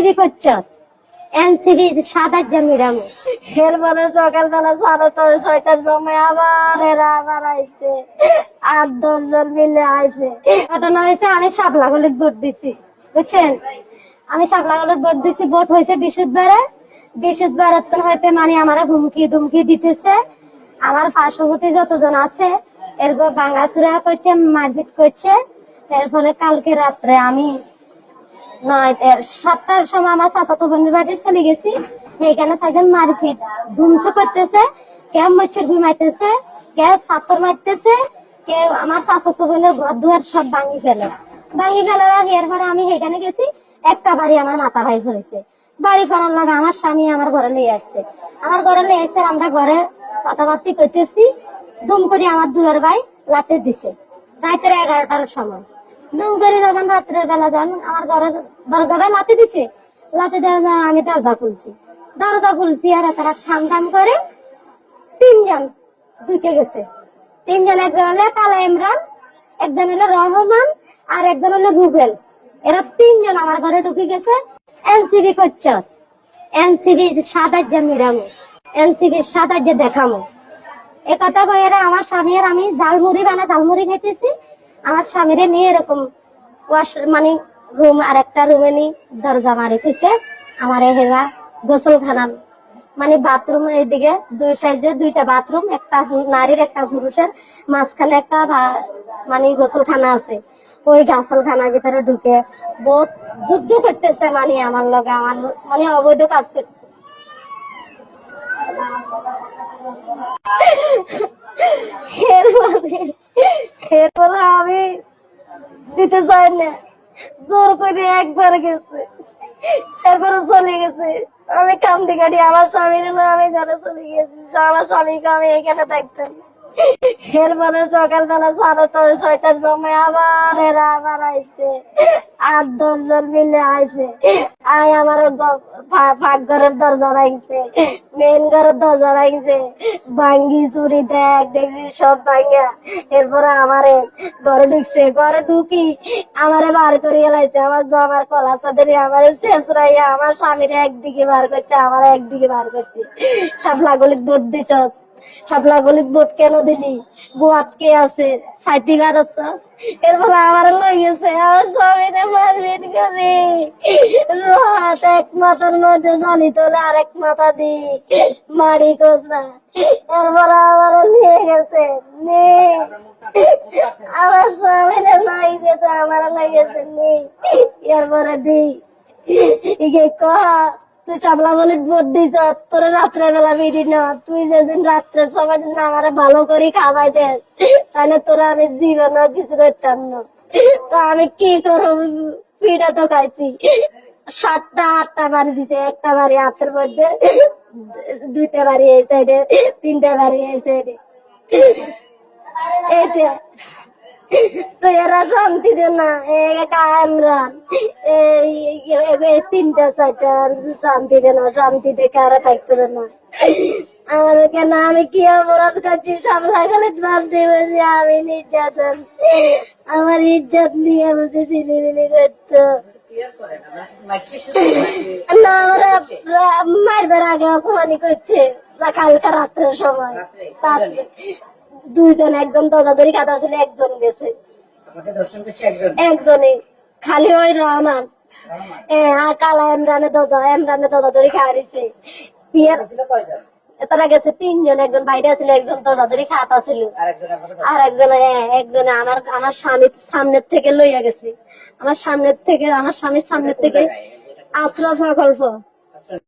NCB করছ, NCB 7,000 Miram. এরপরে সকালবেলা 6:30-6টার সময় আবার এরা আবার আইছে, 8-10 জন মিলে আইছে। ঘটনা হয়েছে, আমি শাপলাগলিত ভোট দিছি, বুঝছেন? আমি শাপলাগলিত ভোট দিছি। ভোট হয়েছে বৃহস্পতিবার হইতে মানে আমার হুমকি ধুমকি দিতেছে। আমার পার্শ্ববর্তী যতজন আছে এরপর ভাঙাচুরা করছে, মারপিট করছে। এর ফলে কালকে রাত্রে আমি 7টার সময় আমার চাচাতো বোনের বাড়ি চলে গেছি। এইখানে থাকেন মারপিট ধুমসু করতেছে, কেউ মচ্ছর ঘুমাইতেছে, কেউ ছাত্র মারতেছে, কেউ আমার চাচাতো বোনের ঘর দুয়ার সব ভাঙি ফেলে। এরপরে আমি এখানে গেছি, একটা বাড়ি আমার মাথা ভাই ধরেছে। বাড়ি করার লাগে আমার স্বামী আমার ঘরে নিয়ে আসছে। আমরা ঘরে কথাবার্তি করতেছি, দুম করে আমার দুয়ার ভাই লাতে দিছে রাতের 11টার সময়। দুম করে যখন রাত্রের বেলা যান আমার ঘরের দরজা ভাই লাতে দিছে। লাতে দেওয়া আমি দরজা খুলছি আর তারা ঠাম করে 3 জন ঢুকে গেছে। 3 জন, একজন হলো কালা ইমরান, একজন হলো রহমান, আর একজন হলো রুবেল। এরা 3 জন আমার ঘরে ঢুকে গেছে। এনসিবি করছ, এনসিবি 7,000 মিরাম, এনসিবি 7,000 দেখামো। এ কথা কই এরা আমার স্বামী আর আমি ঝালমুড়ি খাইতেছি। আমার স্বামীরে নিয়ে এরকম মানে রুম আর একটা রুমে নি দরজা মারি খুঁজছে। আমার হেরা গোসলখানা মানে বাথরুম, এইদিকে 2 সাইডে 2টা বাথরুম, একটা নারীর একটা পুরুষের, মাঝখানে একটা মানে গোসলখানা আছে। ওই গোসলখানার ভিতরে ঢুকে বহুত যুদ্ধ করতেছে, মানে আমার লগে আমার মানে অবৈধ কাজ করতে। এরপরে আমি দিতে চাই না, জোর করে একবার গেছে, তারপরে চলে গেছে। আমি কান্দি কাটি আমার স্বামীর না, আমি ঘরে চলে গেছি। আমার স্বামীকে আমি এখানে থাকতাম। এরপরে সকালবেলা 6:30-6টার সময় আবার এরা আবার আইছে, 8-10 জন মিলে আইছে। আমার পাকঘরের দরজা ভাঙছে, মেন ঘরের দরজা ভাঙছে, ভাঙ্গি চুরি দেখছি সব ভাঙ্গা। এরপরে আমারে ঘরে ঢুকছে, ঘরে ঢুকি আমারে বার করিয়ে লাইছে। আমার কলা চাদরি আমার শেষরাইয়া আমার স্বামীর একদিকে বার করছে, আমার একদিকে বার করছে। শাপলাগলিত ভোট দিছ, শাপলাগলিত ভোট কেন দিলি? গোয়াত কে আছে? সাইতি বারছ। এর ফলে আমার লই গেছে, আমার স্বামীরে মারপিট করে রাত এক মাথার মধ্যে জালি তোলে আরেক মাথা দি মারি কোসা। এরপরে আমার নিয়ে গেছে, আমার স্বামীরে লাই গেছে, আমার লাই গেছে নেই। এরপরে দি কহা তুই শাপলাগলিত ভোট দিছ, তোর রাত্রে বেলা বেরি না, তুই যেদিন রাত্রের সময় দিন আমার ভালো করে খাওয়াই দে, তাহলে তোরা আমি জীবনে কিছু করতাম না। তো আমি কি করব, পিঠা তো খাইছি। 7টা-8টা বাড়ি দিছে, একটা বাড়ি হাতের মধ্যে, 2টা বাড়ি এই সাইডে, 3টা বাড়ি এই সাইডে। এইটা তো এরা শান্তি দে না, ইমরান 3টা-4টা শান্তি দে না, শান্তি দেখে আর থাকতে না। আমার কেন আমি কি অপরাধ করছি? শাপলাগলিত ভাবতে বলছি আমি নির্যাতন, আমার ইজ্জত নিয়ে বলতে ছিলিমিলি করতো না। ওরা মারবার আগে অপমানি করছে কালকা রাত্রের সময়। 2 জন, একজন দরজাদরি কাটা ছিল, একজন গেছে, একজনই খালি ওই রহমান কালা ইমরানের দরজাদরি খাওয়াইছে। তারা গেছে 3 জন, একজন বাইরে ছিল, একজন দরজাদরি খাতা ছিল, আর একজনে আমার স্বামীর সামনের থেকে লইয়া গেছে। আমার স্বামীর সামনের থেকে আশ্রয় প্রকল্প